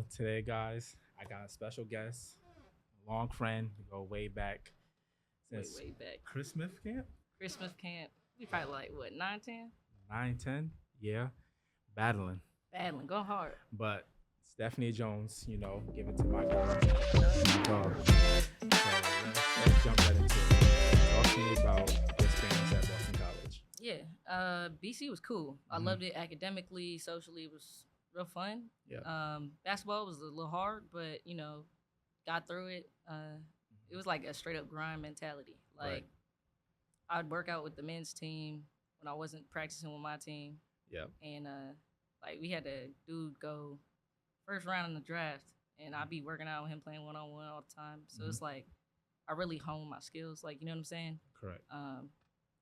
today, guys, I got a special guest, a long friend. We go way back Way, since way back. Christmas camp, Christmas camp. We probably like what, 9, 10? 9, 10. Yeah, battling. Battling, go hard. But Stephanie Jones, give it to my girl, my dog. So let's jump right into it. Talk to me about your experience at Boston College. Yeah. BC was cool. I Mhm. loved it academically, socially. It was real fun. Yeah. Basketball was a little hard, but got through it. It was like a straight up grind mentality. Like Right. I'd work out with the men's team when I wasn't practicing with my team, Yeah. and like we had a dude go first round in the draft, and I'd be working out with him playing 1-on-1 all the time. So it's like I really honed my skills. Like you know what I'm saying. Correct.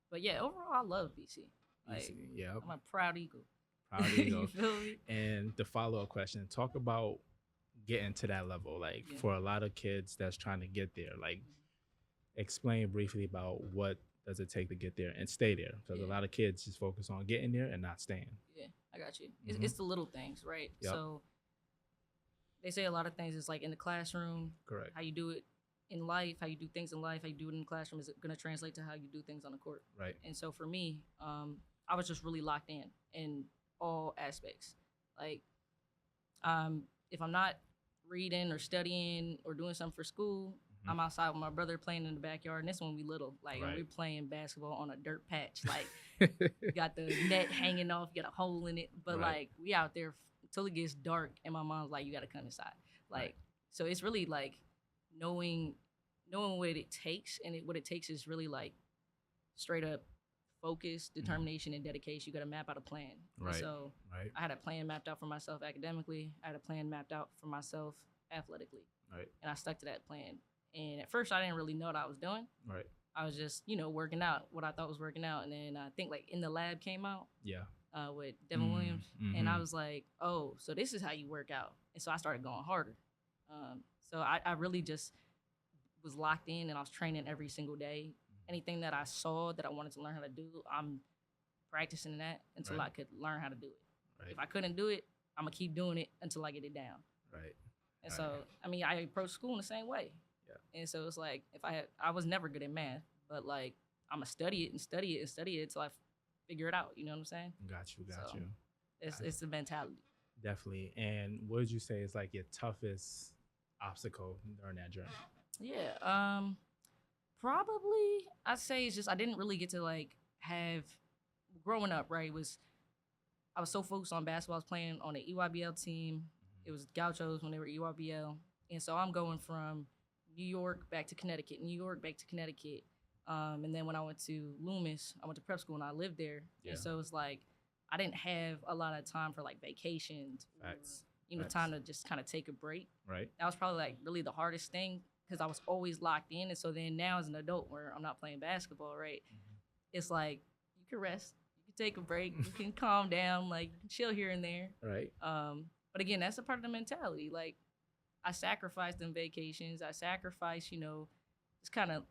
But yeah, overall, I love BC. Like, Easy. Yeah. I'm a proud Eagle. Proud of you. You feel me? And the follow up question, talk about getting to that level. Like Yeah. for a lot of kids that's trying to get there, like explain briefly about what does it take to get there and stay there. Because a Yeah. lot of kids just focus on getting there and not staying. Yeah, I got you. Mhm. It's the little things, right? Yep. So they say a lot of things is like in the classroom, Correct. how you do it in life, how you do things in life, how you do it in the classroom is going to translate to how you do things on the court. Right. And so for me, I was just really locked in all aspects. Like, if I'm not reading or studying or doing something for school, I'm outside with my brother playing in the backyard. And this when we little, like Right. we're playing basketball on a dirt patch. Like you got the net hanging off, you got a hole in it. But Right. like we out there until it gets dark, and my mom's like, you got to come inside. Like, Right. so it's really like knowing what it takes, and what it takes is really like straight up focus, determination, and dedication. You got to map out a plan. And Right. so Right. I had a plan mapped out for myself academically. I had a plan mapped out for myself athletically, Right. and I stuck to that plan. And at first, I didn't really know what I was doing. Right. I was just, working out what I thought was working out. And then I think like In the Lab came out Yeah. with Devin Williams, and I mhm. was like, oh, so this is how you work out. And so I started going harder. So I really just was locked in, and I was training every single day. Anything that I saw that I wanted to learn how to do, I'm practicing that until Right. I could learn how to do it. Right. If I couldn't do it, I'm gonna keep doing it until I get it down. Right. And Right. so, I mean, I approach school in the same way. Yeah. And so it's like I was never good at math, but like I'm gonna study it and study it and study it until I figure it out. You know what I'm saying? Got you. Got So- you. It's the mentality. Definitely. And what would you say is like your toughest obstacle during that journey? Yeah. Probably I'd say it's just I didn't really get to like have growing up, right? I was so focused on basketball. I was playing on an EYBL team. It was Gauchos when they were EYBL. And so I'm going from New York back to Connecticut, New York back to Connecticut. And then when I went to Loomis, I went to prep school and I lived there. Yeah. And so it's like I didn't have a lot of time for like vacations Facts. or, Facts. time to just kind of take a break. Right. That was probably like really the hardest thing because I was always locked in. And so then now as an adult where I'm not playing basketball, right? It's like you can rest, you can take a break, you can calm down, like you can chill here and there. Right. But again, that's a part of the mentality. Like I sacrificed them vacations. I sacrificed, just kind of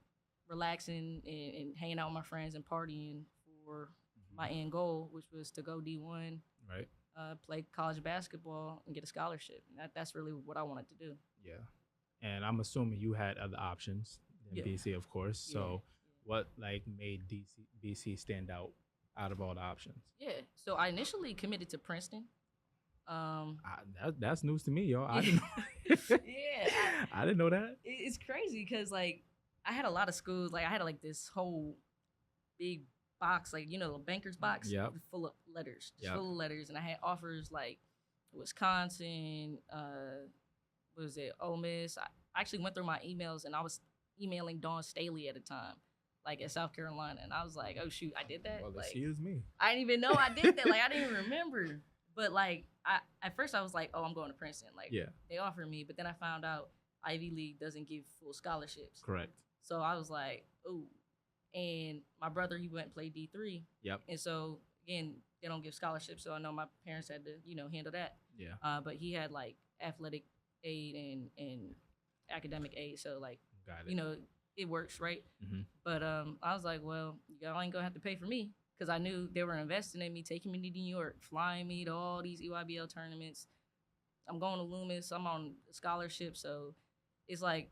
relaxing and hanging out with my friends and partying for my end goal, which was to go D1, Right. play college basketball and get a scholarship. That's really what I wanted to do. Yeah. And I'm assuming you had other options than Yeah. BC, of course. Yeah. So what like made BC stand out of all the options? Yeah. So I initially committed to Princeton. That's news to me, yo. I didn't Yeah, I didn't know that. It's crazy because like I had a lot of schools. Like I had like this whole big box, like the banker's box, Yep. full of letters, just Yep. full of letters, and I had offers like Wisconsin, what was it, Ole Miss. I actually went through my emails and I was emailing Dawn Staley at a time, like at South Carolina, and I was like, oh shoot, I did that. Well, Like, excuse me. I didn't even know I did that. Like I didn't even remember. But like at first I was like, oh, I'm going to Princeton. Like Yeah. they offered me, but then I found out Ivy League doesn't give full scholarships. Correct. So I was like, ooh. And my brother, he went and played D3. Yep. And so again, they don't give scholarships. So I know my parents had to, handle that. Yeah. But he had like athletic aid and academic aid. So like, Got it. it works, right? Mhm. But I was like, well, y'all ain't gonna have to pay for me because I knew they were investing in me, taking me to New York, flying me to all these EYBL tournaments. I'm going to Loomis. I'm on a scholarship, so it's like,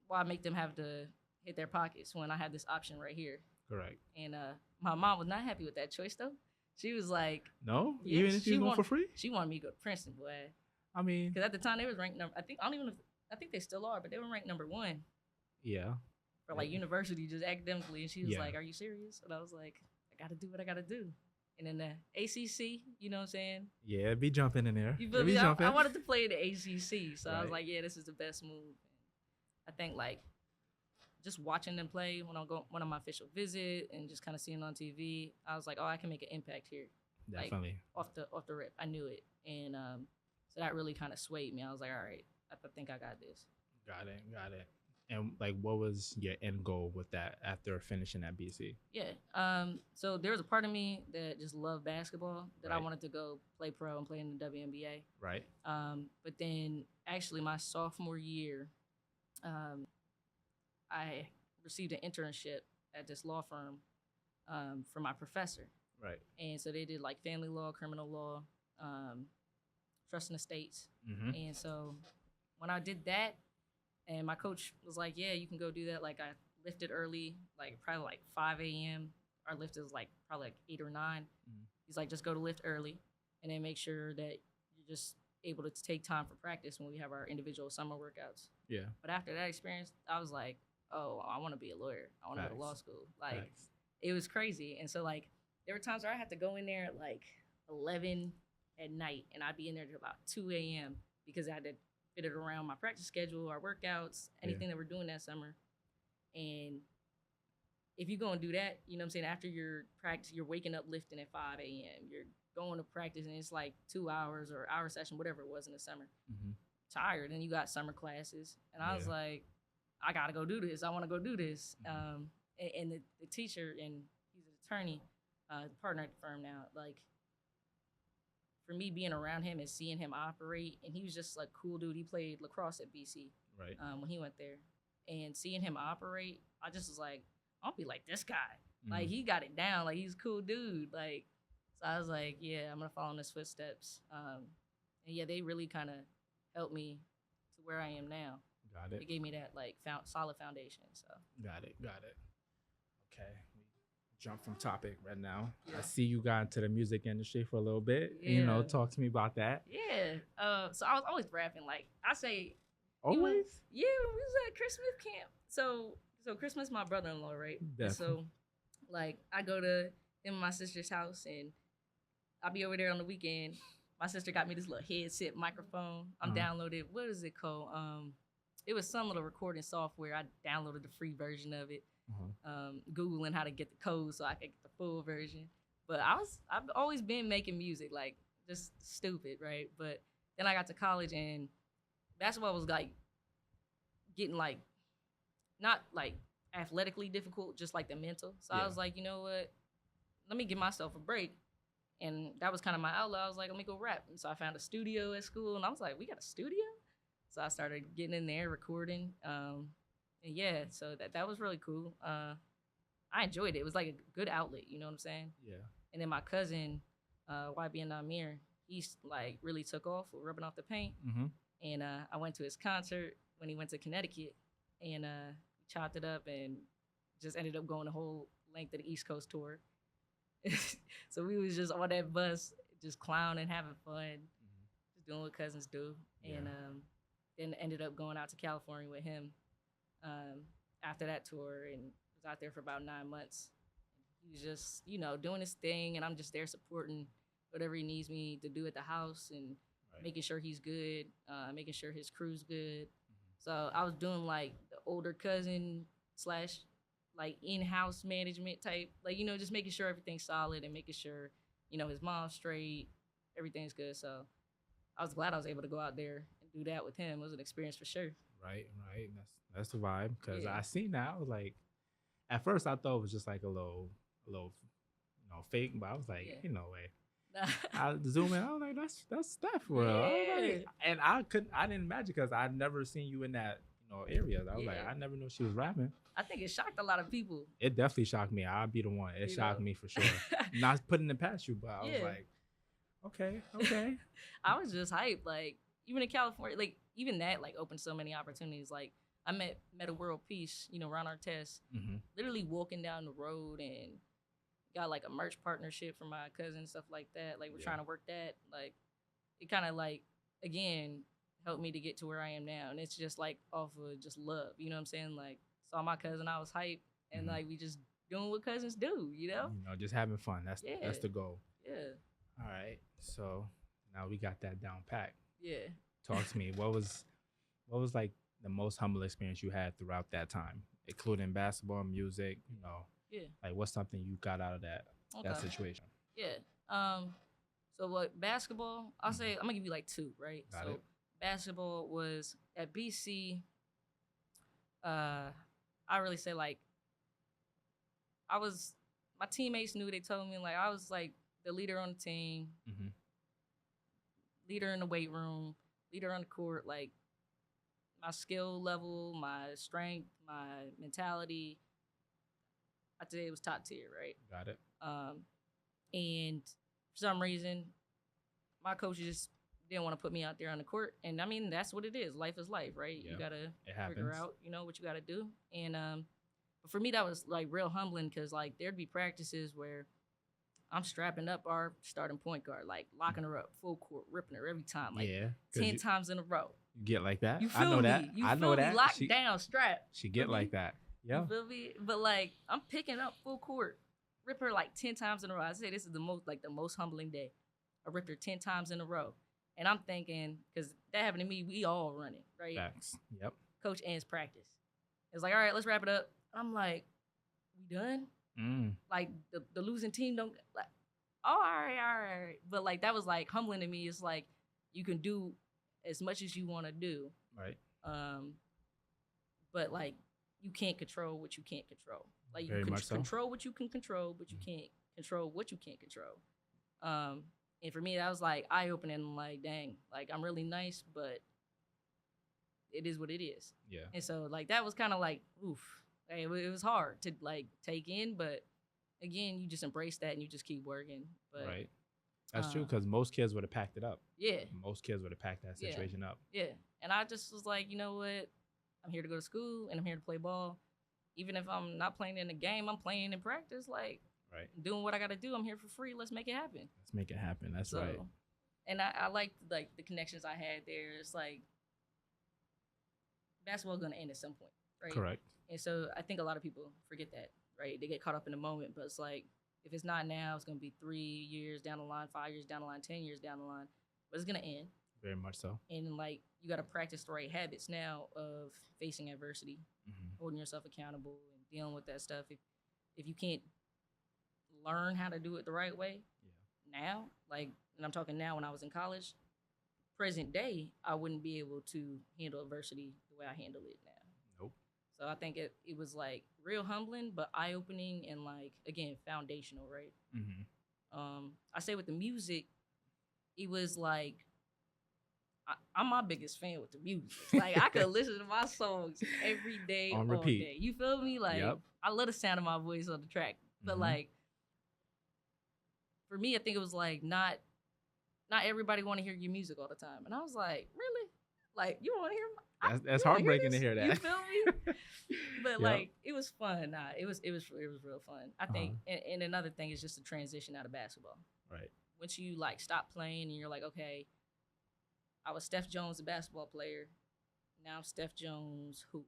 why make them have to hit their pockets when I have this option right here? Correct. And my mom was not happy with that choice though. She was like, No, yeah, even if she you're going for want- free. she wanted me to go to Princeton, boy, I mean, because at the time they was ranked number. I think they still are, but they were ranked number 1 yeah, for like Yeah. university, just academically. And she was Yeah. like, "Are you serious?" And I was like, "I gotta do what I gotta do." And then the ACC, you know what I'm saying? yeah, be jumping in there. You It feel be me? jumping. I wanted to play the ACC, so I was Right. like, "Yeah, this is the best move." I think like just watching them play when I go on my official visit and just kind of seeing it on TV, I was like, "Oh, I can make an impact here." like, Definitely. off the rip. I knew it, and so that really kind of swayed me. I was like, all right, I think I got this. Got it. And like, what was your end goal with that after finishing at BC? Yeah. So there was a part of me that just loved basketball that I Right. wanted to go play pro and play in the WNBA. Right. But then actually my sophomore year, I received an internship at this law firm from my professor. Right. And so they did like family law, criminal law, trust and estates. Mm-hmm. And so when I did that, and my coach was like, yeah, you can go do that. Like I lifted early, like probably like 5 a.m. Our lift is like probably like 8 or 9. Mhm. He's like, just go to lift early and then make sure that you're just able to take time for practice when we have our individual summer workouts. Yeah. But after that experience, I was like, oh, I want to be a lawyer. I want to go to law Facts. school. Like Facts. it was crazy. And so like there were times where I had to go in there at like 11 at night and I'd be in there till about 2 a.m. because I had to fit it around my practice schedule, our workouts, anything that we're doing that summer. And if you go and do that, you know what I'm saying, after your practice, you're waking up lifting at 5 a.m. You're going to practice and it's like 2 hours or hour session, whatever it was in the summer. Mm-hmm. Tired. And you got summer classes. And I was Yeah. like, I got to go do this. I want to go do this. Mhm. And the teacher, and he's an attorney, partner at the firm now, like, for me being around him and seeing him operate, and he was just like cool dude. He played lacrosse at BC Right. when he went there, and seeing him operate, I just was like, I'll be like this guy. Like Mhm. he got it down. Like he's a cool dude. Like so, I was like, yeah, I'm gonna follow in his footsteps. And yeah, they really kind of helped me to where I am now. Got It it. gave me that like solid foundation. So Got it. Okay. We jump from topic right now. Yeah. I see you got into the music industry for a little bit. You know, Yeah. talk to me about that. yeah. So I was always rapping. Like I say, Always. yeah, we was at Christmas camp. So Christmas, my brother-in-law, right? And Definitely. so, like, I go to him and my sister's house, and I'll be over there on the weekend. My sister got me this little headset microphone. I'm Uh-huh. downloaded. What is it called? It was some little recording software. I downloaded the free version of it. Uh-huh. Googling how to get the code so I could get the full version. But I've always been making music, like just stupid, right? But then I got to college and basketball was like getting like not like athletically difficult, just like the mental. So I Yeah. was like, you know what? Let me give myself a break. And that was kind of my outlet. I was like, let me go rap. And so I found a studio at school and I was like, we got a studio? So I started getting in there, recording. And yeah, so that was really cool. I enjoyed it. It was like a good outlet, you know what I'm saying? Yeah. And then my cousin, YB and Amir, he's like really took off with rubbing off the paint. Mm-hmm. And I went to his concert when he went to Connecticut and chopped it up and just ended up going the whole length of the East Coast tour. So we was just on that bus, just clowning, having fun, just doing what cousins do. And then ended up going out to California with him after that tour and was out there for about 9 months. He was just, you know, doing his thing, and I'm just there supporting whatever he needs me to do at the house and Right. making sure he's good, making sure his crew's good. So I was doing like the older cousin slash like in-house management type, like, you know, just making sure everything's solid and making sure, you know, his mom's straight, everything's good. So I was glad I was able to go out there and do that with him. It was an experience for sure. Right. That's the vibe. Cause Yeah. I seen that. I was like, at first I thought it was just like a little, fake, but I was like, Yeah. you know, way. I zoom in. I was like, that's Steph, bro. I was Yeah. like, and I didn't imagine because I'd never seen you in that, area. I was like, Yeah. I never knew she was rapping. I think it shocked a lot of people. It definitely shocked me. I'd be the one. It You shocked know? me for sure. Not putting it past you, but I was Yeah. like, Okay. Okay. I was just hyped. Like even in California, like even that like opened so many opportunities. Like I met a world peace, Ron Artest, Mm-hmm. literally walking down the road and got like a merch partnership for my cousin, stuff like that. Like we're Yeah. trying to work that. Like it kind of like again helped me to get to where I am now, and it's just like off of just love. You know what I'm saying? Like saw my cousin, I was hyped, and Mhm. like we just doing what cousins do. Just having fun. That's Yeah, the goal. yeah, All right. So now we got that down pat. yeah. Talk to me. What was like the most humble experience you had throughout that time, including basketball, music, Yeah. like what's something you got out of that Okay. situation? Yeah. So what basketball? I'll say I'm gonna give you like two, right? Got so it. basketball was at BC. I really say like I was. My teammates knew. They told me like I was like the leader on the team, Mm-hmm. leader in the weight room, leader on the court. Like my skill level, my strength, my mentality. I'd say it was top tier, right? Got it. And for some reason, my coaches just didn't want to put me out there on the court. And I mean, that's what it is. Life is life, right? Yeah, You gotta it figure happens. out, what you gotta do. And but for me, that was like real humbling because like there'd be practices where I'm strapping up our starting point guard, like locking her up, full court, ripping her every time, like Yeah. 'Cause 10 you times in a row. get like that. You I feel know me? that. You I feel know me? that. Locked down, strapped. She get Feel like me? that. Yeah. You feel me? But like I'm picking up full court, rip her like 10 times in a row. I say this is the most humbling day. I ripped her 10 times in a row. And I'm thinking, because that happened to me, we all running, right? Facts. Yep. Coach ends practice. It's like, all right, let's wrap it up. I'm like, we done? Mm. Like the losing team don't like, oh, all right. But like that was like humbling to me. It's like you can do as much as you want to do. Right. But like you can't control what you can't control. Like you Very can much so. control what you can control, but you can't control what you can't control. And for me, that was like eye opening. Like, dang, like I'm really nice, but it is what it is. Yeah. And so like that was kind of like oof. Like, it was hard to like take in, but again, you just embrace that and you just keep working. But Right. That's true because most kids would have packed it up. yeah, Most kids would have packed that Yeah. situation up. yeah. And I just was like, you know what? I'm here to go to school and I'm here to play ball. Even if I'm not playing in the game, I'm playing in practice. Like Right. doing what I got to do. I'm here for free. Let's make it happen. Let's make it happen. That's So, right. and I liked like the connections I had there. It's like basketball's gonna end at some point, right? Correct. And so I think a lot of people forget that, right? They get caught up in the moment, but it's like if it's not now, it's gonna be 3 years down the line, 5 years down the line, 10 years down the line, but it's gonna end. Very much so. And like you got to practice the right habits now of facing adversity, Mm-hmm. holding yourself accountable, and dealing with that stuff. If you can't learn how to do it the right way, now, like, and I'm talking now when I was in college, present day, I wouldn't be able to handle adversity the way I handle it now. Nope. So I think it was like real humbling, but eye opening and like again foundational, right? Mm-hmm. I say with the music, it was like I'm my biggest fan with the music. Like I could listen to my songs every day On all repeat. day. You feel me? Like Yep. I love the sound of my voice on the track, but Mhm. like for me, I think it was like not everybody want to hear your music all the time, and I was like, really? Like you want to hear? That's you wanna heartbreaking to this? hear You that. feel me? But Yep. like it was fun. Nah, it was real fun. I think, and another thing is just the transition out of basketball. Right. Once you like stop playing and you're like, okay, I was Steph Jones, the basketball player. Now I'm Steph Jones, hoop.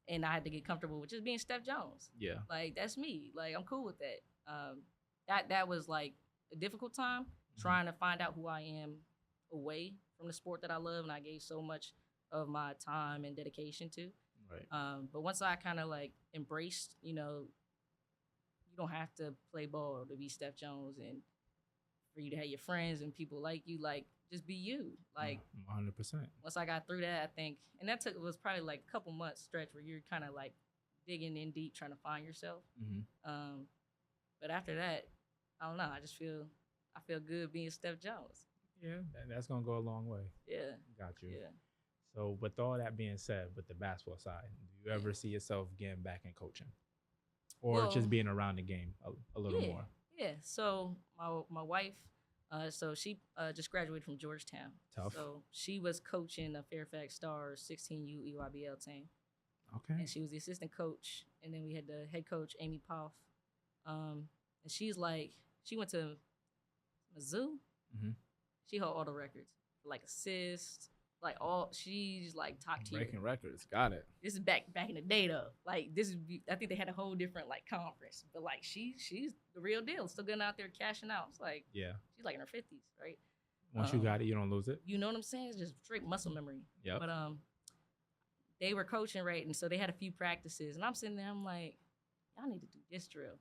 And I had to get comfortable with just being Steph Jones. Yeah. Like that's me. Like I'm cool with that. That was like a difficult time Mm-hmm. trying to find out who I am away from the sport that I love and I gave so much of my time and dedication to. Right. But once I kind of like embraced, you don't have to play ball to be Steph Jones and for you to have your friends and people like you, like just be you. Like 100%. once I got through that, I think, and that was probably like a couple months stretch where you're kind of like digging in deep trying to find yourself. Mm-hmm. But after that, I don't know. I feel good being Steph Jones. Yeah. That's gonna go a long way. Yeah. Got you. Yeah. So, with all that being said, with the basketball side, do you ever see yourself getting back in coaching, or Well, just being around the game a little yeah. more? Yeah. So my wife, So she just graduated from Georgetown. Tough. So she was coaching the Fairfax Stars 16U EYBL team, Okay. and she was the assistant coach. And then we had the head coach, Amy Poff. And she's like, she went to Mizzou. Mhm. She held all the records, like assists, like all. She's like top tier. Breaking records. Got it. This is back in the day though. Like this is, I think they had a whole different like conference, but like she's the real deal. Still getting out there cashing out. It's like Yeah. she's like in her 50s, right? Once you got it, you don't lose it. You know what I'm saying? It's just straight muscle memory. Yep. But they were coaching, right? And so they had a few practices, and I'm sitting there, I'm like, y'all need to do this drill.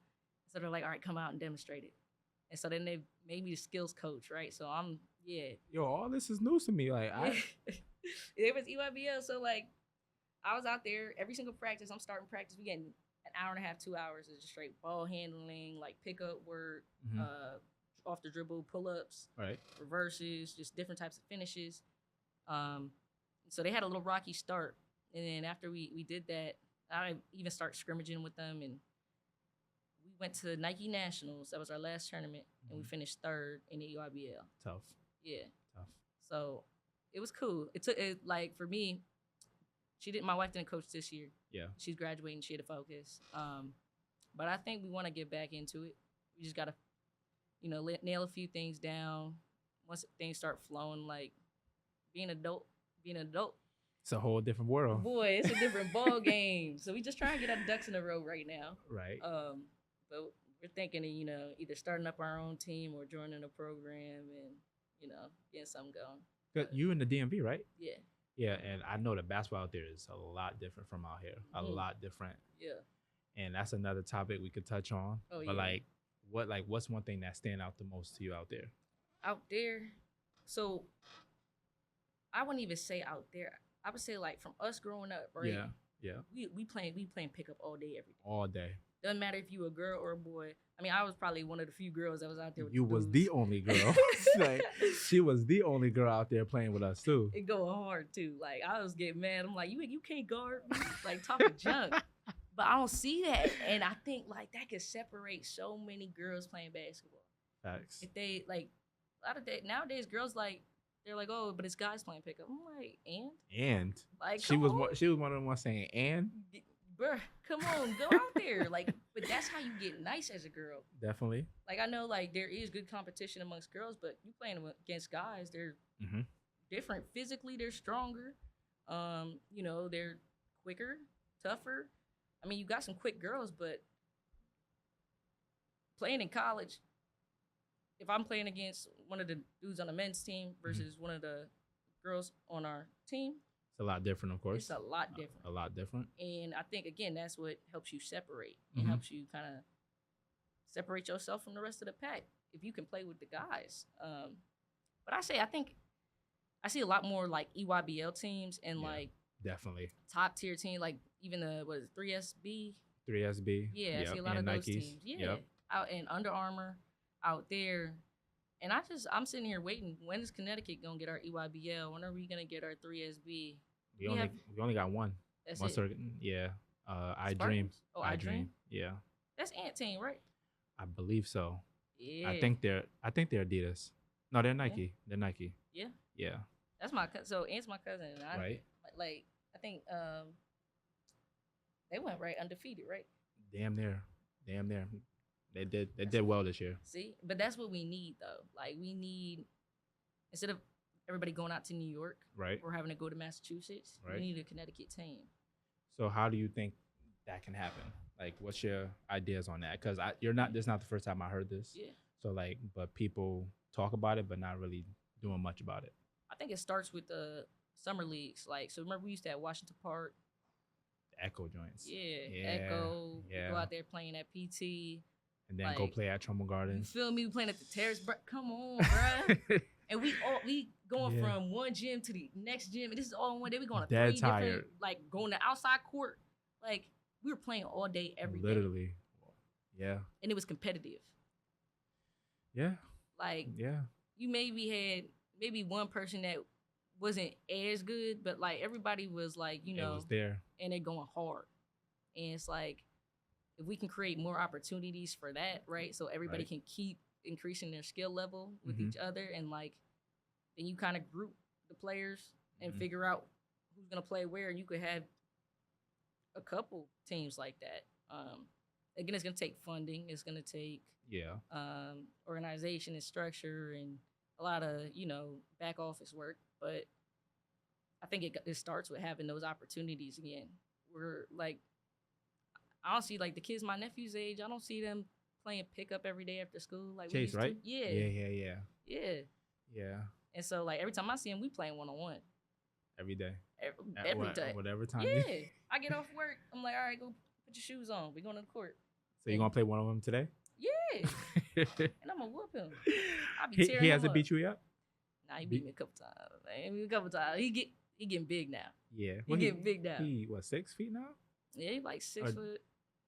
So they're like, all right, come out and demonstrate it. And so then they made me the skills coach, right? So I'm, Yo, all this is news to me. Like it was EYBL. So like, I was out there every single practice. I'm starting practice. We getting an hour and a half, 2 hours of just straight ball handling, like pickup work, off the dribble, pull ups, right. reverses, just different types of finishes. So they had a little rocky start, and then after we did that, I even start scrimmaging with them, and we went to Nike Nationals. That was our last tournament, and we finished third in the EYBL. Tough. Yeah. Tough. So it was cool. It took it like for me. My wife didn't coach this year. Yeah. She's graduating. She had to focus. But I think we want to get back into it. We just gotta, nail a few things down. Once things start flowing, like being an adult. It's a whole different world. Boy, it's a different ball game. So we just trying to get our ducks in a row right now. Right. But we're thinking of, either starting up our own team or joining a program and, getting something going. But you in the DMV, right? Yeah. Yeah, and I know the basketball out there is a lot different from out here. A lot different. Yeah. And that's another topic we could touch on. Oh, but yeah. what's one thing that stand out the most to you out there? Out there, so I wouldn't even say out there. I would say like from us growing up, right? Yeah. We playing pickup all day, every day. All day. Doesn't matter if you a girl or a boy. I mean, I was probably one of the few girls that was out there with You the was dudes. the only girl. Like, she was the only girl out there playing with us too. It go hard too. Like I was getting mad. I'm like, you can't guard me. Like talking junk. But I don't see that. And I think like that could separate so many girls playing basketball. Facts. If they like a lot of nowadays girls like they're like, oh, but it's guys playing pickup. I'm like, And like she was one of the ones saying, and bruh, come on, go out there. Like, but that's how you get nice as a girl. definitely. Like I know like there is good competition amongst girls, but you playing against guys, they're different physically, they're stronger. They're quicker, tougher. I mean, you got some quick girls, but playing in college, if I'm playing against one of the dudes on the men's team versus one of the girls on our team, It's a lot different, of course. it's a lot different. A lot different. And I think, again, that's what helps you separate. It helps you kind of separate yourself from the rest of the pack if you can play with the guys. But I think I see a lot more like EYBL teams and like Definitely. top tier team, like even the 3SB. 3SB. Yeah, I see a lot of those teams. Yeah, out in Under Armour, out there. And I'm sitting here waiting. When is Connecticut gonna get our EYBL? When are we gonna get our 3SB? We only got one. That's Once it. I Dream. Spartans? Oh, I Dream. Yeah, That's Ant Team, right? I believe so. Yeah. I think they're Adidas. No, they're Nike. They're Nike. Yeah. Yeah. That's my so Ant's my cousin. And Right. Like I think they went right undefeated, right? Damn near. They did well this year. See, but that's what we need though. Like we need, instead of everybody going out to New York, Right. or having to go to Massachusetts, Right. we need a Connecticut team. So how do you think that can happen? Like, what's your ideas on that? Because this is not the first time I heard this. Yeah. So but people talk about it, but not really doing much about it. I think it starts with the summer leagues. Like, so remember we used to have Washington Park. The Echo joints. Yeah. Echo. Yeah. We go out there playing at PT. And then go like, play at Trumbull You Gardens. feel me? We playing at the Terrace. Come on, bruh. And we going from one gym to the next gym, and this is all in one day. We going to Dead three tired. different, like going to outside court. Like we were playing all day, every day. Literally. Yeah. And it was competitive. Yeah. Like Yeah. you maybe had one person that wasn't as good, but like everybody was like, It was there. and they're going hard. And it's like if we can create more opportunities for that, right? So everybody Right. can keep increasing their skill level with each other, and like then you kind of group the players and figure out who's gonna play where, and you could have a couple teams like that. Again, it's gonna take funding. It's gonna take Yeah. organization and structure and a lot of back office work. But I think it starts with having those opportunities again. We're like, I don't see like the kids my nephew's age. I don't see them playing pickup every day after school like we Chase, used to. right? Yeah, Yeah. yeah. And so like every time I see him, we playing 1-on-1 Every day. every day. Whatever time. Yeah, I get off work. I'm like, all right, go put your shoes on. We going to the court. So you gonna play one of them today? Yeah, and I'm gonna whoop him. I be tearing he him hasn't up. beat you yet? Nah, he beat me a couple times. Man. A couple times. He getting big now. Yeah. He getting big now. He 6 feet now? Yeah, he like 6 foot.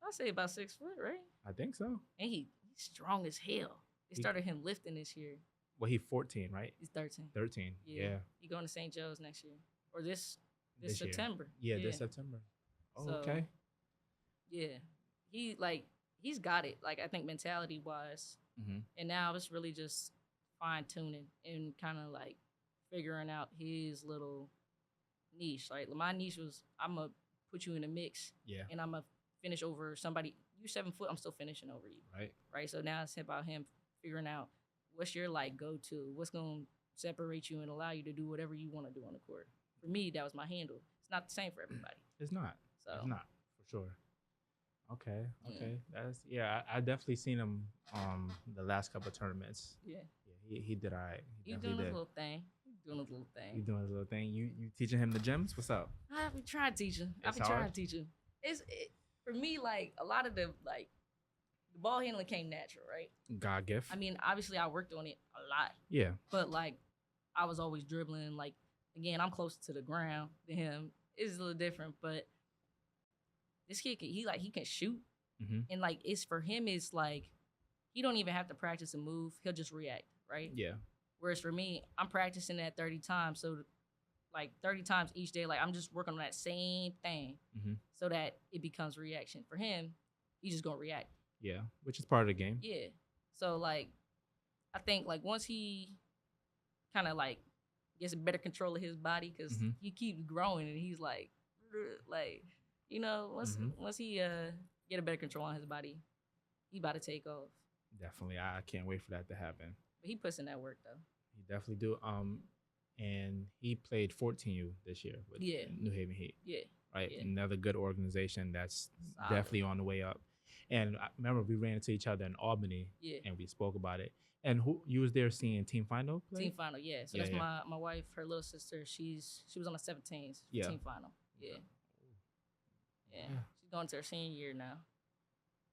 I'd say about 6 foot, right? I think so. And he's strong as hell. They started him lifting this year. Well, he's 14, right? He's 13. 13. Yeah. He going to St. Joe's next year. Or this This year. September. Yeah, this September. Oh, So, okay. Yeah. He's got it, like I think mentality wise. Mm-hmm. And now it's really just fine tuning and kind of like figuring out his little niche. Like my niche was, I'm gonna put you in a mix, Yeah. and I'm gonna finish over somebody. You 7 foot, I'm still finishing over you, Right. right? So now it's about him figuring out what's your like go to, what's gonna separate you and allow you to do whatever you want to do on the court. For me, that was my handle. It's not the same for everybody. It's not. So It's not for sure. Okay. Yeah. Okay. I definitely seen him the last couple of tournaments. yeah, Yeah. He did all right. He he's definitely doing his did. little thing. He's doing his little You thing. doing his little thing. You teaching him the gems? What's up? I've been trying to teach him. I've It's been trying hard? to teach him. For me, like a lot of the ball handling came natural, right? God gift. I mean, obviously I worked on it a lot, Yeah. but like I was always dribbling. Like again, I'm closer to the ground than him. It's a little different, but this kid he can shoot, Mm-hmm. and like it's for him. It's like he don't even have to practice a move. He'll just react, right? Yeah. Whereas for me, I'm practicing that 30 times. So like 30 times each day, like I'm just working on that same thing Mm-hmm. so that it becomes reaction. For him, he's just gonna react. Yeah. Which is part of the game. Yeah. So like I think like once he kind of like gets a better control of his body, because Mhm. he keeps growing and he's like once he get a better control on his body, he about to take off. Definitely. I can't wait for that to happen. But he puts in that work though. He definitely do. And he played 14U this year with Yeah. New Haven Heat. Yeah. Right. Yeah. Another good organization that's Solid. definitely on the way up. And I remember we ran into each other in Albany Yeah. and we spoke about it. And who you was there seeing Team Final play? Team final, yeah. So Yeah, that's yeah. my wife, her little sister. She was on the 17s. Yeah. Team final. Yeah. Yeah. Yeah. She's going to her senior year now.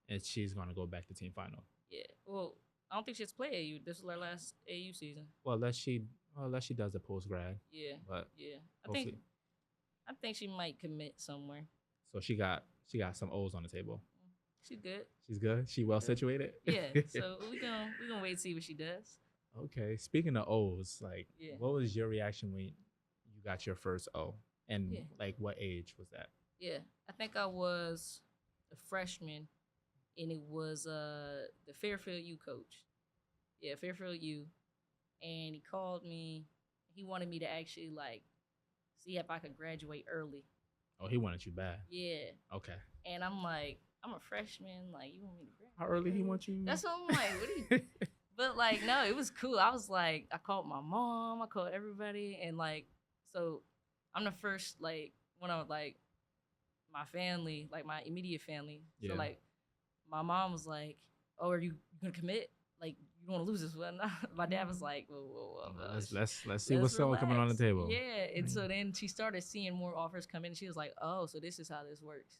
And she's gonna go back to Team Final. Yeah. Well, I don't think she's played AU. This is her last AU season. Well, unless she does a post grad. Yeah. But Yeah. hopefully, I think she might commit somewhere. so she got some O's on the table. She's good. She's good. She well situated. Yeah. So we gonna wait and see what she does. Okay. Speaking of O's, like, Yeah. what was your reaction when you got your first O? And Yeah. like, what age was that? Yeah. I think I was a freshman, and it was the Fairfield U coach. Yeah, Fairfield U, and he called me. He wanted me to actually like see if I could graduate early. Oh, he wanted you bad. Yeah. Okay. And I'm like, I'm a freshman. Like, you want me to graduate? How early he want you? That's what I'm like. What do you? But like, no, it was cool. I was like, I called my mom. I called everybody, and like, so I'm the first like one of like my family, like my immediate family. Yeah. So like, my mom was like, "Oh, are you gonna commit? Like, you want to lose this one?" My dad was like, "Whoa, Let's see what's still coming on the relax." table. Yeah, and so then she started seeing more offers come in. She was like, "Oh, so this is how this works."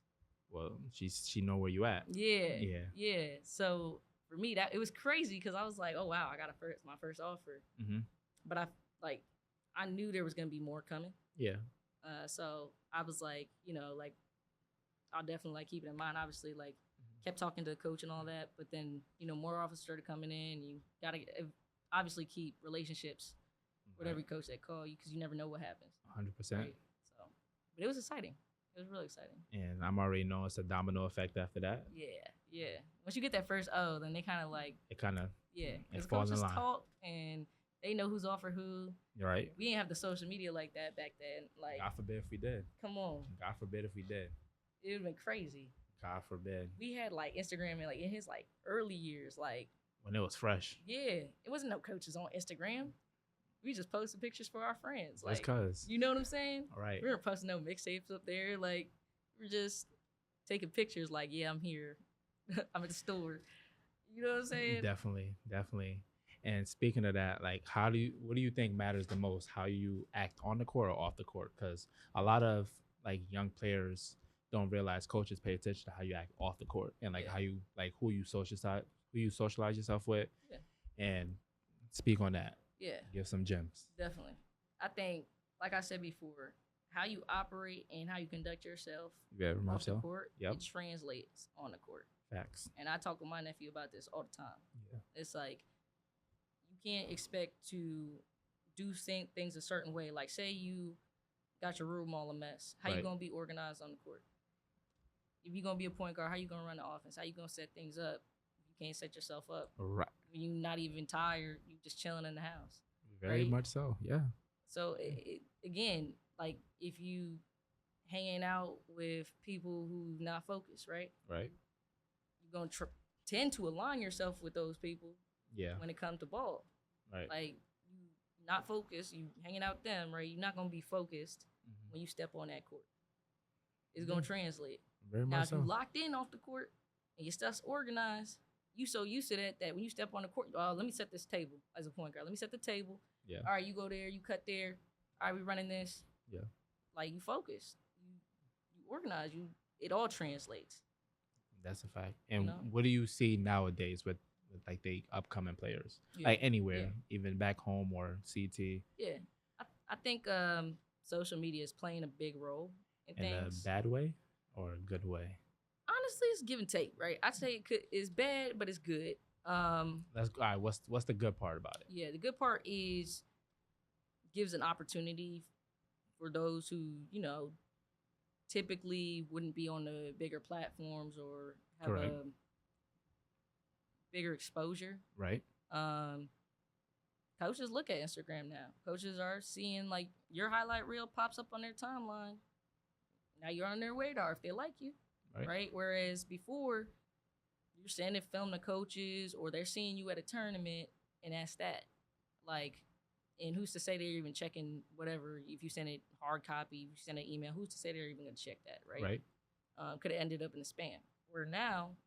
Well, she know where you at. Yeah, Yeah. yeah. So for me, that it was crazy because I was like, "Oh wow, I got my first offer," Mm-hmm. but I knew there was gonna be more coming. Yeah. So I was like, like I'll definitely like keep it in mind. Obviously, like kept talking to the coach and all that, but then more offers started coming in. You gotta obviously keep relationships with every coach that call you because you never know what happens. 100%. Right? So, but it was exciting. It was really exciting. And I'm already knowing it's a domino effect after that. Yeah, yeah. Once you get that first O, then they kind of like It kind of Yeah, and because fall in coaches line. talk and they know who's off for who. You're right. We didn't have the social media like that back then. Like, God forbid if we did. come on, God forbid if we did. it would have been crazy. God forbid. We had like Instagram in like in his like early years. Like, When it was fresh. yeah, it wasn't no coaches on Instagram. We just posted pictures for our friends. That's Like, cuz. you know what I'm saying? All right. We weren't posting no mixtapes up there. Like, we're just taking pictures. Like, yeah, I'm here. I'm at the store. You know what I'm saying? Definitely. Definitely. And speaking of that, like, what do you think matters the most? How you act on the court or off the court? Because a lot of like young players don't realize coaches pay attention to how you act off the court and like Yeah. how you like who you socialize yourself with. Yeah. And speak on that. Yeah, Give some gems. definitely. I think, like I said before, how you operate and how you conduct yourself Very off much the so. court, Yep. it translates on the court. Facts. And I talk with my nephew about this all the time. Yeah. It's like you can't expect to do things a certain way. Like, say you got your room all a mess. How you Right. gonna be organized on the court? If you're gonna be a point guard, how you gonna run the offense? How you gonna set things up? You can't set yourself up. Right. When you're not even tired, you just chilling in the house. Very Right. much so. Yeah. So again, like if you hanging out with people who not focused, right? Right. You're gonna tend to align yourself with those people Yeah. when it comes to ball. Right. Like you not focused, you hanging out with them, right? You're not gonna be focused Mhm. when you step on that court. It's gonna translate. Very Now much if you so. locked in off the court and your stuff's organized, you so used to that when you step on the court, let me set this table as a point guard. Let me set the table. Yeah. All right, you go there, you cut there. All right, we running this. Yeah. Like you focus, you organize, it all translates. That's a fact. And know? what do you see nowadays with like the upcoming players? Yeah. Like anywhere, Yeah. even back home or CT, Yeah, I think social media is playing a big role in in a things. bad way or a good way? Honestly, it's give and take, right? I'd say it's bad, but it's good. That's all right. What's the good part about it? Yeah, the good part is gives an opportunity for those who typically wouldn't be on the bigger platforms or have Correct. a bigger exposure. Right. Coaches look at Instagram now. Coaches are seeing like your highlight reel pops up on their timeline. Now you're on their radar if they like you, Right. right? Whereas before, you're sending film to coaches or they're seeing you at a tournament and that's that. Like, and who's to say they're even checking whatever? If you send it hard copy, if you send an email, who's to say they're even gonna check that, right? Right. Could have ended up in the spam. Where now,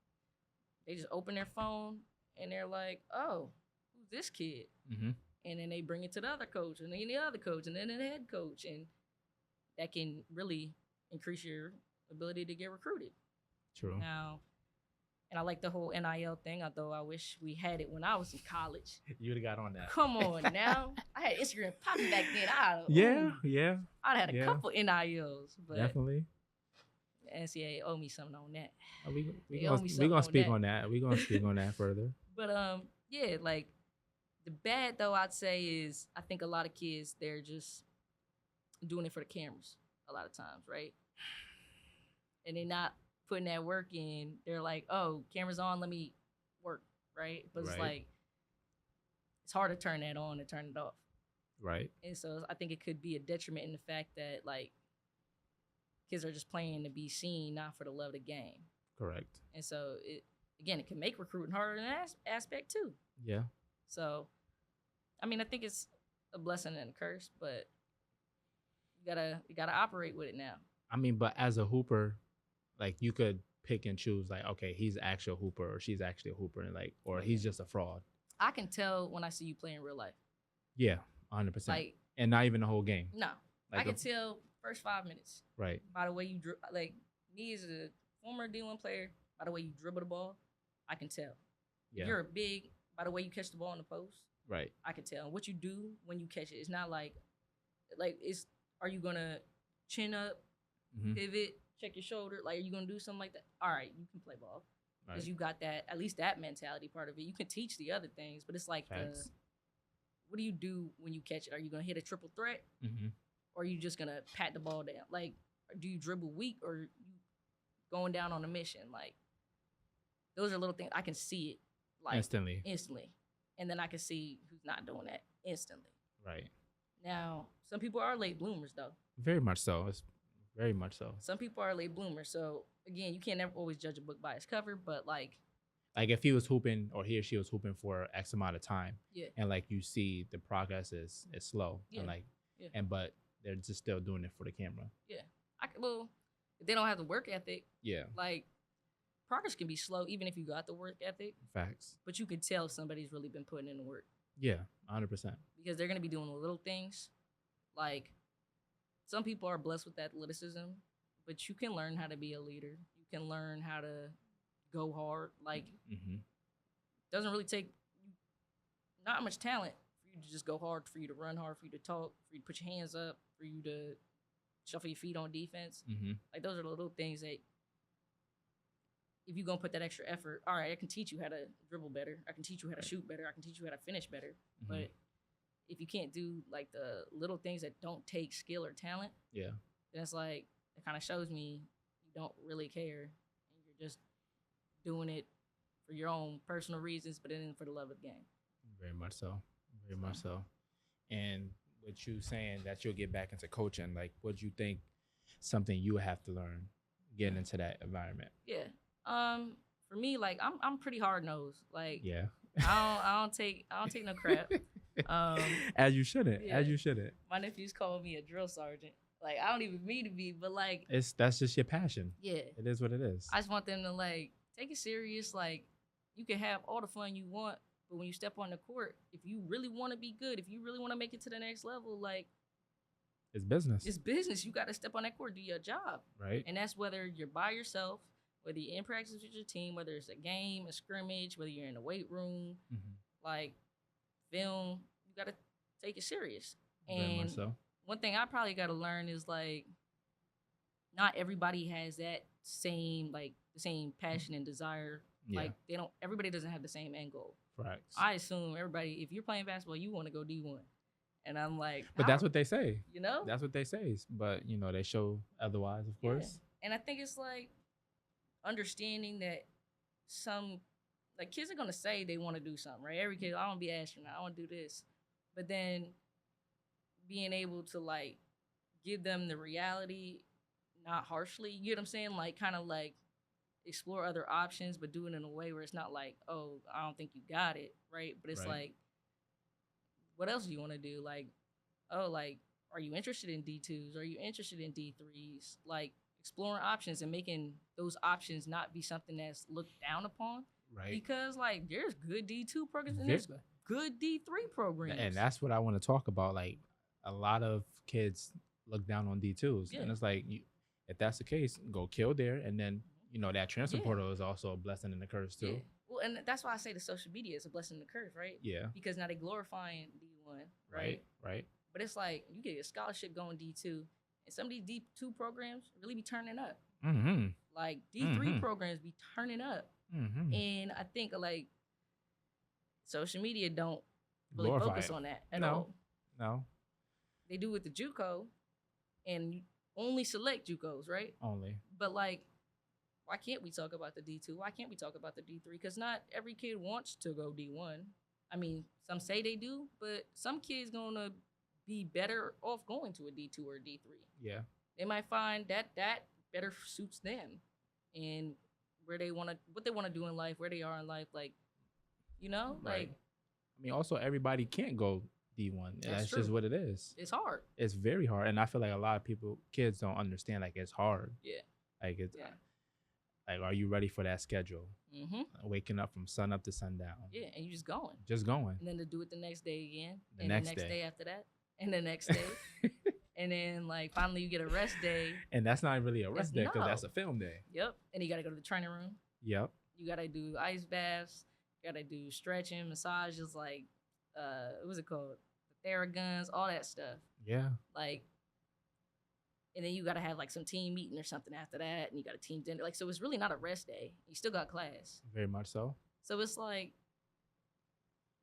they just open their phone and they're like, "Oh, who's this kid?" Mm-hmm. And then they bring it to the other coach, and then the other coach, and then the head coach, and that can really increase your ability to get recruited. True. Now, and I like the whole NIL thing, although I wish we had it when I was in college. You would have got on that. Come on now. I had Instagram popping back then. Yeah. Yeah. I'd had a Yeah. couple NILs, but Definitely. the NCAA owe me something on that. We They owe me we something gonna on speak that. on that. We gonna speak on that further. But yeah, like the bad though I'd say is I think a lot of kids they're just doing it for the cameras a lot of times, right? And they're not putting that work in. They're like, oh, camera's on, let me work, right? But it's Right. like it's hard to turn that on and turn it off. Right. And so I think it could be a detriment in the fact that like kids are just playing to be seen, not for the love of the game. Correct. And so it can make recruiting harder in that aspect too. Yeah. So, I mean, I think it's a blessing and a curse, but you gotta operate with it now. I mean, but as a hooper, like you could pick and choose. Like, okay, he's actually a hooper, or she's actually a hooper, and like, or he's just a fraud. I can tell when I see you play in real life. Yeah, 100%. Like, And not even the whole game. no, Like I can tell first 5 minutes Right. by the way you like me as a former D1 player. By the way you dribble the ball, I can tell. Yeah. If you're a big, by the way you catch the ball in the post, Right. I can tell. And what you do when you catch it, it's not like it's. Are you gonna chin up, Mm-hmm. pivot, check your shoulder? Like, are you gonna do something like that? All right, you can play ball because Right. you got that. At least that mentality part of it. You can teach the other things, but it's like, Facts. what do you do when you catch it? Are you gonna hit a triple threat, Mm-hmm. or are you just gonna pat the ball down? Like, do you dribble weak, or you going down on a mission? Like, those are little things I can see it like Instantly. instantly. and then I can see who's not doing that instantly. Right. Now, some people are late bloomers though. Very much so. It's very much so. Some people are late bloomers. So again, you can't never always judge a book by its cover, but like, Like if he was hooping or he or she was hooping for X amount of time, yeah, and like you see the progress is slow, Yeah. and like Yeah. and but they're just still doing it for the camera. well, if they don't have the work ethic, Yeah. like progress can be slow even if you got the work ethic, Facts. but you can tell if somebody's really been putting in the work Yeah. 100%. because they're gonna be doing the little things. Like some people are blessed with athleticism, but you can learn how to be a leader. You can learn how to go hard. Like Mm-hmm. doesn't really take not much talent for you to just go hard, for you to run hard, for you to talk, for you to put your hands up, for you to shuffle your feet on defense. Mm-hmm. Like those are the little things that if you're gonna put that extra effort, all right, I can teach you how to dribble better. I can teach you how to shoot better. I can teach you how to finish better. Mm-hmm. But if you can't do like the little things that don't take skill or talent, Yeah. then it's like it kind of shows me you don't really care and you're just doing it for your own personal reasons, but then for the love of the game. Very much so. Very much so. And with you saying that you'll get back into coaching, like what do you think something you have to learn getting into that environment? Yeah. For me, like I'm pretty hard nosed. Like Yeah. I don't take no crap. As you shouldn't. yeah. As you shouldn't. My nephews call me a drill sergeant. Like I don't even mean to be, but like That's just your passion. yeah, It is what it is. I just want them to like take it serious. Like you can have all the fun you want, but when you step on the court, if you really want to be good, if you really want to make it to the next level, like It's business. it's business. You got to step on that court, do your job, Right. and that's whether you're by yourself, whether you're in practice with your team, whether it's a game, a scrimmage, whether you're in the weight room, Mm-hmm. like film. You got to take it serious. Very And much so. one thing I probably got to learn is like, not everybody has that same like the same passion and desire. Yeah. Like they don't. Everybody doesn't have the same end goal. Facts. I assume everybody, if you're playing basketball, you want to go D1, and I'm like, But that's what they say. you know. That's what they say. But they show otherwise, of Yeah. course. And I think it's like understanding that some like kids are gonna say they want to do something, right? Every kid, I want to be an astronaut, I want to do this, but then being able to like give them the reality, not harshly. You get what I'm saying? Like kind of like explore other options, but do it in a way where it's not like, oh, I don't think you got it, right? But it's Right. like, what else do you want to do? Like, oh, like, are you interested in D2s? Are you interested in D3s? Like exploring options and making those options not be something that's looked down upon. Right. Because like there's good D2 programs and Very there's good D3 programs. And that's what I want to talk about. Like a lot of kids look down on D2s. Yeah. And it's like, if that's the case, go kill there. And then, that transfer Yeah. portal is also a blessing and a curse too. Yeah. Well, and that's why I say the social media is a blessing and a curse, right? Yeah. Because now they glorifying D1, right? Right. Right. But it's like you get a scholarship going D2, and some of these D2 programs really be turning up. Mm-hmm. Like D3 Mhm. programs be turning up. Mm-hmm. And I think like social media don't really Glorify focus it. on that at No. all. No. They do with the JUCO, and you only select JUCOs, right? Only. But like, why can't we talk about the D2? Why can't we talk about the D3? Because not every kid wants to go D1. I mean, some say they do, but some kids gonna be better off going to a D2 or a D3. Yeah. They might find that better suits them and where they want to, what they want to do in life, where they are in life. Like, Right. like I mean, also everybody can't go D1. That's That's just true. what it is. it's hard. It's very hard. And I feel like a lot of kids don't understand like it's hard. Yeah. Like it's Yeah. like, are you ready for that schedule? Mm-hmm. Waking up from sun up to sundown. Yeah, and you just going. Just going. And then to do it the next day again. The and next the next day. day after that. And the next day. And then like finally you get a rest day. And that's not really a rest day because no. that's a film day. Yep. And you gotta go to the training room. Yep. You gotta do ice baths. You gotta do stretching, massages, like what was it called? The Theraguns, all that stuff. Yeah. Like, and then you gotta have like some team meeting or something after that, and you got a team dinner. Like, so it's really not a rest day. You still got class. Very much so. So it's like,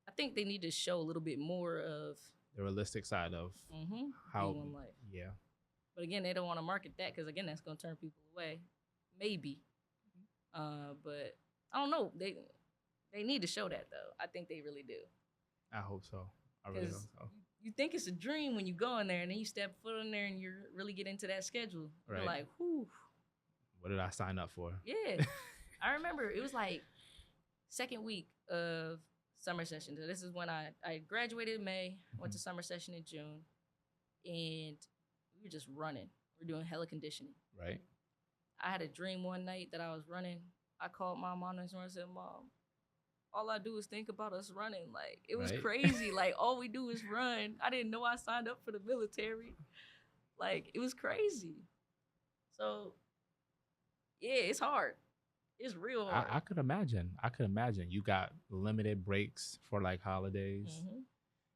I think they need to show a little bit more of The realistic side of how. D1 life. Yeah. But again, they don't want to market that because again, that's gonna turn people away. Maybe. But I don't know. They need to show that though. I think they really do. I hope so. I really hope Because so. you think it's a dream when you go in there and then you step foot in there and you really get into that schedule. You're Right. like, whew, What did I sign up for? yeah. I remember it was like second week of summer session. So this is when I graduated in May, went to summer session in June, and we were just running. We're doing hella conditioning. Right. I had a dream one night that I was running. I called my mom and said, Mom, all I do is think about us running. Like, it was Right. crazy. Like, all we do is run. I didn't know I signed up for the military. Like, it was crazy. So, yeah, it's hard. It's real hard. I could imagine. I could imagine. You got limited breaks for like holidays. Mhm.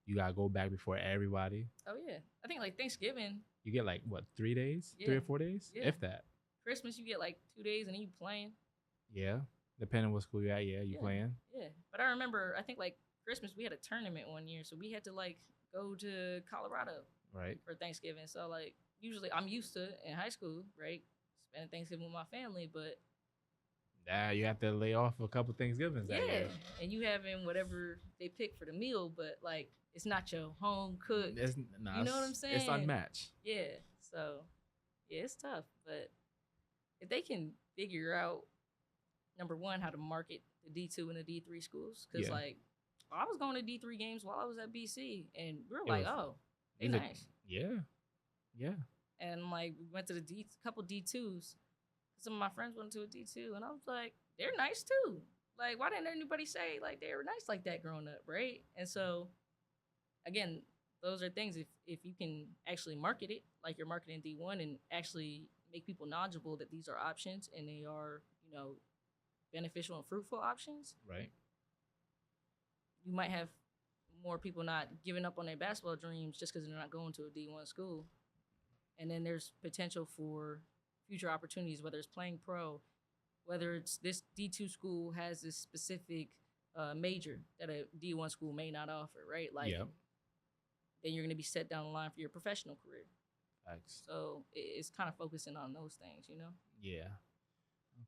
You gotta go back before everybody. Oh, yeah. I think, like, Thanksgiving, You get like what, 3 days? 3 Yeah. or 4 days? Yeah. If that. Christmas, you get, like, 2 days and then you playing. Yeah. Depending on what school you're at, yeah, you Yeah. playing. Yeah. But I remember, I think, like, Christmas, we had a tournament one year. So we had to, like, go to Colorado Right. for Thanksgiving. So, like, usually I'm used to in high school, right? Spending Thanksgiving with my family. But Yeah, you have to lay off a couple Thanksgivings that yeah, year. and you having whatever they pick for the meal, but like it's not your home cooked. It's, You know what I'm It's saying? unmatched. Yeah, so yeah, it's tough. But if they can figure out number one how to market the D2 and the D3 schools, because Yeah. like I was going to D3 games while I was at BC, and we were It like, was- oh, they These are- nice. Yeah. Yeah. And like we went to the couple D2s. Some of my friends went to a D2, and I was like, they're nice too. Like, why didn't anybody say like they were nice like that growing up, right? And so, again, those are things if you can actually market it like you're marketing D1 and actually make people knowledgeable that these are options and they are, beneficial and fruitful options, Right. you might have more people not giving up on their basketball dreams just because they're not going to a D1 school. And then there's potential for future opportunities, whether it's playing pro, whether it's this D2 school has this specific major that a D1 school may not offer, right? Like, Yep. then you're going to be set down the line for your professional career. Facts. So it's kind of focusing on those things, Yeah.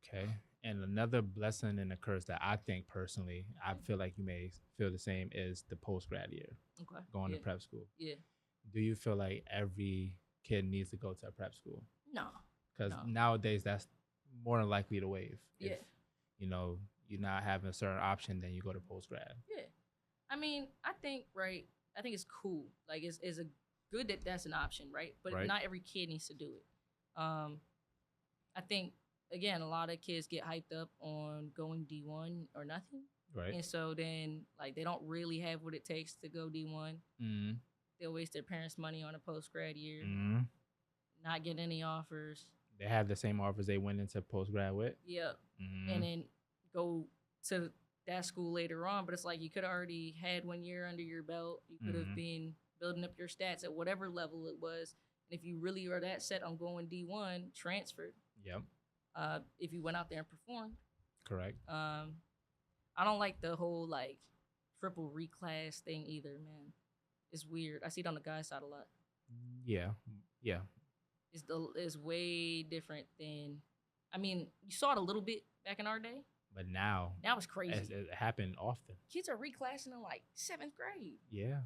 Okay. And another blessing and a curse that I think personally, I feel like you may feel the same, is the post grad year, Okay. going yeah. to prep school. Yeah. Do you feel like every kid needs to go to a prep school? No. Because No. nowadays that's more than likely the wave. Yeah. If, you're not having a certain option, then you go to post grad. Yeah. I mean, I think it's cool. Like it's a good that that's an option, right? But Right. not every kid needs to do it. I think again, a lot of kids get hyped up on going D1 or nothing. Right. And so then like they don't really have what it takes to go D1. Mm-hmm. They'll waste their parents' money on a post grad year, Mm-hmm. not get any offers. They have the same offers they went into post grad with. Yep. Mm-hmm. And then go to that school later on. But it's like you could already had 1 year under your belt. You could have Mhm. been building up your stats at whatever level it was. And if you really are that set on going D1, transferred. Yep. If you went out there and performed. Correct. I don't like the whole like triple reclass thing either, man. It's weird. I see it on the guy side a lot. Yeah. Yeah. It's way different than. I mean, you saw it a little bit back in our day. But now Now it's crazy. it happened often. Kids are reclassing in like 7th grade. Yeah.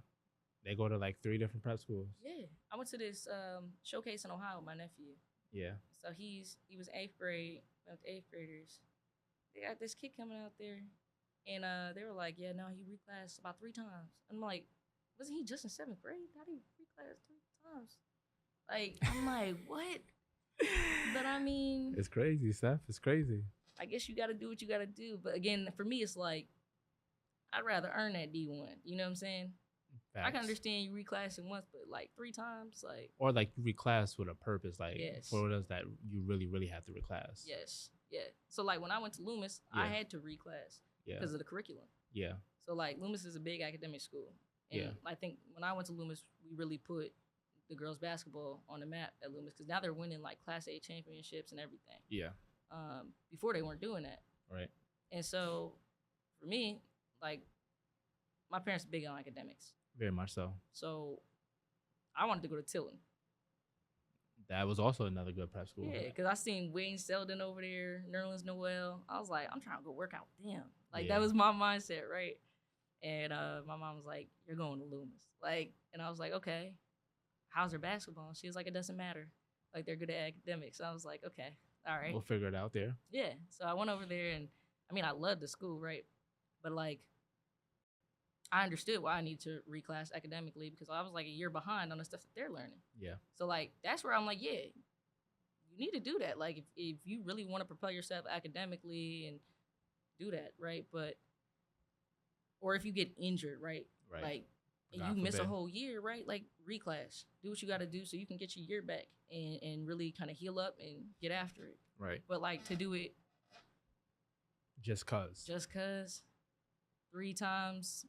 They go to like 3 different prep schools. Yeah, I went to this showcase in Ohio with my nephew. Yeah. So he was 8th grade, with 8th graders. They got this kid coming out there, and they were like, "Yeah, no, he reclassed about 3 times." I'm like, "Wasn't he just in 7th grade? How did he reclass 3 times?" Like, I'm like, "What?" But I mean, It's crazy, Steph. It's crazy. I guess you got to do what you got to do. But again, for me, it's like I'd rather earn that D1. You know what I'm saying? I can Facts. understand you reclassing once, but like 3 times, like. Or like you reclass with a purpose, like Yes. for those that you really, really have to reclass. Yes, yeah. So like when I went to Loomis, I Yeah. had to reclass Yeah. because of the curriculum. Yeah. So like Loomis is a big academic school, and Yeah. I think when I went to Loomis, we really put the girls basketball on the map at Loomis because now they're winning like Class A championships and everything. Yeah. Before they weren't doing that, Right. and so for me, like my parents are big on academics, Very much so. so I wanted to go to Tilton. That was also another good prep school. Yeah, because I seen Wayne Selden over there, Nerlens Noel. I was like, I'm trying to go work out with them. Like Yeah. that was my mindset, right? And my mom was like, "You're going to Loomis." Like, and I was like, "Okay." How's her basketball? She was like, "It doesn't matter. Like, they're good at academics." I was like, "Okay, all right." We'll figure it out there. Yeah. So I went over there, and I mean, I loved the school, right? But like, I understood why I need to reclass academically because I was like a year behind on the stuff that they're learning. Yeah. So like, that's where I'm like, yeah, you need to do that. Like, if you really want to propel yourself academically and do that, right? But or if you get injured, right? Right. Like, and God you miss a forbid. whole year, right? Like, reclass. Do what you got to do so you can get your year back and really kind of heal up and get after it. Right. But like to do it Just cause. just cause 3 times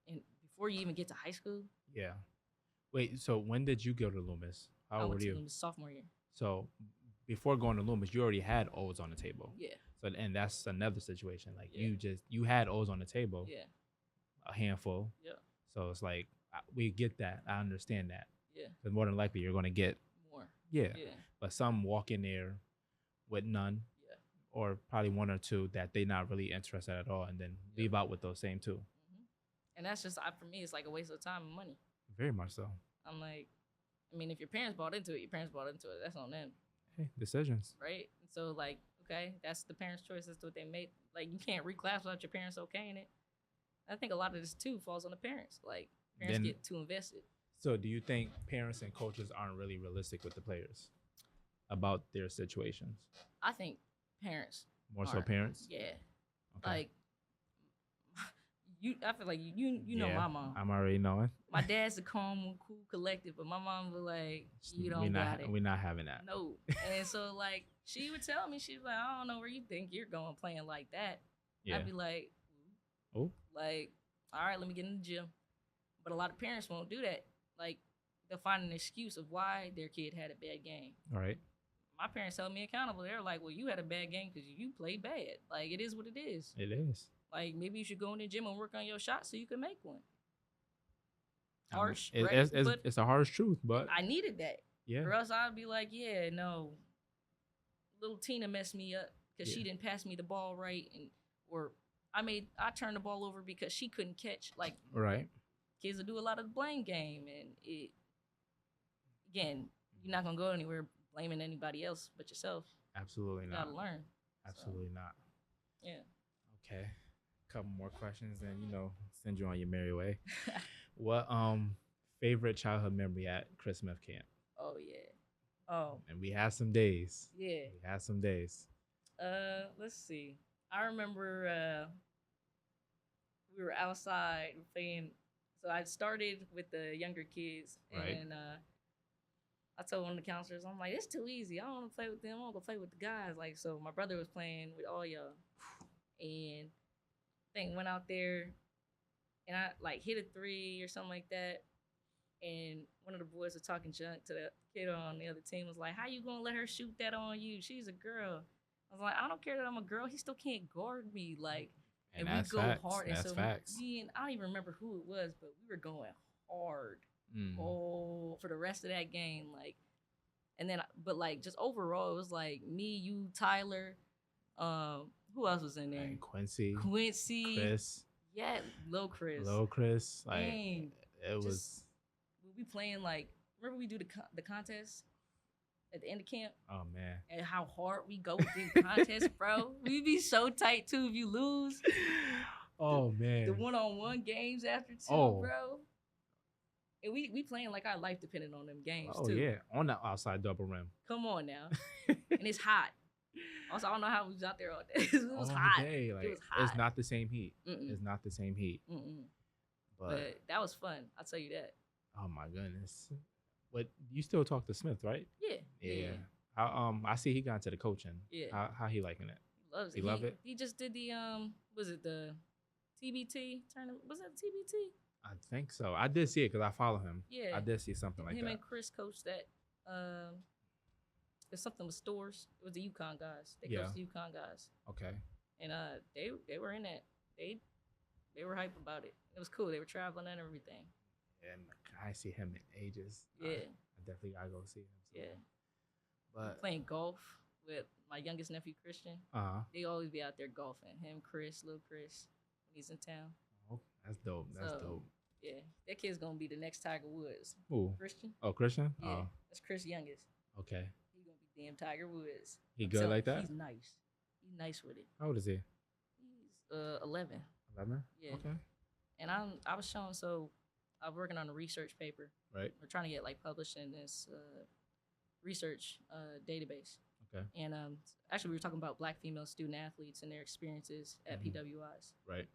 and before you even get to high school, Yeah. Wait. So when did you go to Loomis? How I old went were to you? Loomis sophomore year. So before going to Loomis, you already had O's on the table. Yeah, So and that's another situation. Like Yeah. you had O's on the table, yeah, a handful. yeah, So it's like we get that. I understand that. yeah. Because more than likely you're gonna get More. yeah. Yeah, But some walk in there with none, yeah. or probably one or two that they're not really interested at all, and then leave out with those same two. hmm And that's just for me. It's like a waste of time and money. Very much so. I'm like, I mean, if your parents bought into it, your parents bought into it. That's on them, Hey, decisions. right? And so like, okay, that's the parents' choice. That's what they made. Like, you can't reclass without your parents okaying it. I think a lot of this too falls on the parents. Like, parents Then- get too invested. So do you think parents and coaches aren't really realistic with the players about their situations? I think parents. More so Are. parents? Yeah. Okay. Like, I feel like you know Yeah, my mom. I'm already knowing. My dad's a calm, cool, collective, but my mom was like, "You we're don't not got it." we're not having that. No. And so like she would tell me, she's like, "I don't know where you think you're going playing like that." Yeah. I'd be like, Oh. like, all right, let me get in the gym. But a lot of parents won't do that. Like, they'll find an excuse of why their kid had a bad game. All right. My parents held me accountable. They're like, "Well, you had a bad game because you played bad. Like, it is what it is. It is. Like, maybe you should go in the gym and work on your shot so you can make one." I mean, Harsh, right? it's a harsh truth, but I needed that. yeah. Or else I'd be like, yeah, no. Little Tina messed me up because she Yeah. didn't pass me the ball right, or I turned the ball over because she couldn't catch. Like, Right. kids will do a lot of the blame game, and again, you're not gonna go anywhere blaming anybody else but yourself. Absolutely You not. gotta learn. Absolutely not. Yeah. Okay. Couple more questions, then send you on your merry way. What favorite childhood memory at Chris Smith camp? Oh yeah. Oh And we had some days. yeah. We had some days. Let's see. I remember we were outside playing. So I started with the younger kids, Right. and I told one of the counselors, I'm like, it's too easy. I don't want to play with them. I want to go play with the guys. Like, so my brother was playing with all y'all, and I think went out there, and I like hit a 3 or something like that. And one of the boys was talking junk to the kid on the other team. Was like, "How you gonna let her shoot that on you? She's a girl." I was like, "I don't care that I'm a girl. He still can't guard me." Like, And we that's go facts. hard. And That's so facts. me and I don't even remember who it was, but we were going hard Mm. for the rest of that game. Like, and then, but like just overall, it was like me, you, Tyler. Who else was in there? And Quincy, Quincy. Chris, Yeah, Lil Chris. Lil Chris. Like Dang. it was. Just- we playing like, remember we do the contest at the end of camp, Oh man. and how hard we go through contests, bro. We be so tight too if you lose. Oh man. The one-on-one games after too, Oh. bro. And we playing like our life depended on them games Oh too. yeah, on the outside double rim. Come on now. And it's hot. Also, I don't know how we was out there all day. It was All hot. day, like, was hot. It's not the same heat. Mm-mm, It's not the same heat. mm-mm. But But that was fun. I'll tell you that. oh my goodness. What you still talk to Smith, right? Yeah. Yeah. How, I see he got into the coaching. Yeah. How he liking it? Loves it. You love it? He just did the was it the TBT tournament? Was that TBT? I think so. I did see it because I follow him. Yeah. I did see something like Him that. and Chris coached that. There's something with stores. It was the UConn guys. They Yeah. coached the UConn guys, Okay. and they were in that. They were hype about it. It was cool. They were traveling and everything. And I see him in ages. Yeah. I definitely gotta go see him. soon. Yeah. But Playing golf with my youngest nephew Christian. uh They always be out there golfing. Him, Chris, little Chris, when he's in town. That's dope. That's So dope. yeah, that kid's gonna be the next Tiger Woods. Ooh. Christian. Oh, Christian. Yeah, Oh, that's Chris youngest. okay. He gonna be damn Tiger Woods. He I'm good telling like you, that? He's nice. He's nice with it. How old is he? He's 11. 11. Yeah. Okay. And I was showing, so I was working on a research paper. Right. We're trying to get like published in this research database. Okay. And actually, we were talking about Black female student athletes and their experiences at Mhm. PWIs. Right.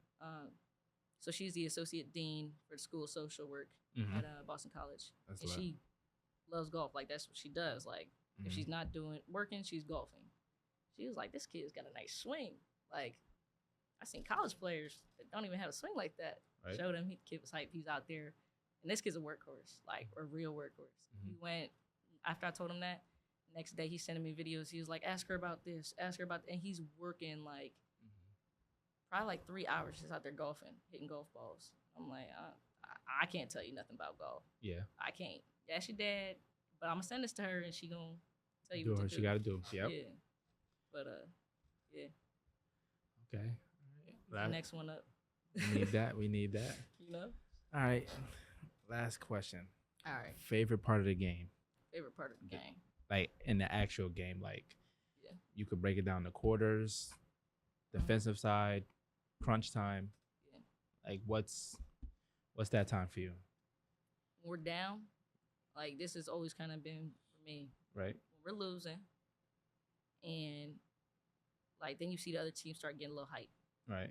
So she's the associate dean for the School of Social Work Mhm. at Boston College, That's and lit. she loves golf. Like that's what she does. Like if Mhm. she's not doing working, she's golfing. She was like, "This kid's got a nice swing." Like I seen college players that don't even have a swing like that. Right. Showed him, the kid was hype. He's out there, and this kid's a workhorse, like a real workhorse. He Mhm. went after I told him that. Next day, he's sending me videos. He was like, "Ask her about this, ask her about," and he's working like probably like 3 hours just out there golfing, hitting golf balls. I'm like, I can't tell you nothing about golf. Yeah. I can't. That's your dad, but I'm gonna send this to her, and she gonna tell you Do what what to she do. got to do. Yep. Yeah, but yeah, Okay. the next one up. We need that. We need that. You know. All right. Last question. All right. Favorite part of the game, Favorite part of the game. like in the actual game, like Yeah. you could break it down to quarters, defensive side, crunch time. Yeah. Like what's that time for you? When we're down, like this has always kind of been for me. Right. When we're losing, and like then you see the other team start getting a little hype, Right.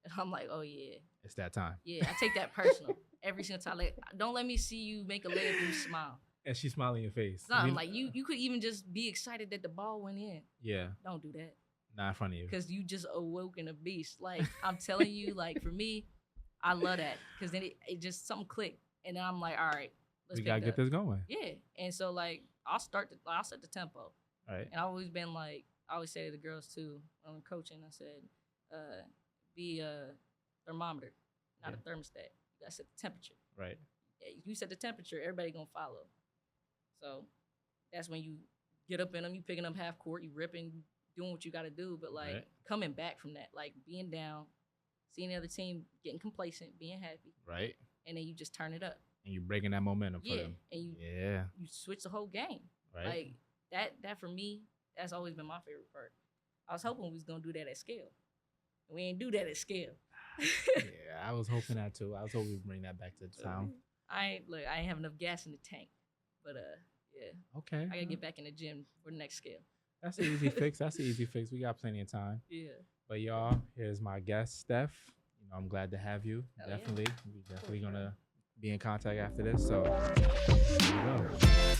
and I'm like, oh yeah, It's that time. yeah. I take that personal every single time. Like, don't let me see you make a layup and you smile. And she's smiling in your face. Something like you could even just be excited that the ball went in. Yeah. Don't do that Not in front of you. because you just awoken a beast. Like I'm telling you, like for me, I love that because then it just something clicked, and then I'm like, all right, let's We gotta pick get up. this going. Yeah, and so like I'll set the tempo, Right. and I've always been like I always say to the girls too when I'm coaching. I said, be a thermometer, not a thermostat. You gotta set the temperature. Right. Yeah, you set the temperature, everybody gonna follow. So that's when you get up in them, you picking up half court, you ripping, you doing what you gotta do. But like Right. coming back from that, like being down, seeing the other team getting complacent, being happy, Right. and then you just turn it up. And you breaking that momentum for Yeah, them. and you Yeah. you switch the whole game. Right. Like that for me, that's always been my favorite part. I was hoping we was gonna do that at scale. We ain't do that at scale. Yeah. I was hoping that too. I was hoping we'd bring that back to the town. I ain't have enough gas in the tank. But yeah. Okay. I gotta get back in the gym for the next scale. That's an easy fix. That's an easy fix. We got plenty of time. Yeah. But y'all, here's my guest, Steph. You know, I'm glad to have you. Hell yeah. Definitely. We definitely gonna be in contact after this. So here we go.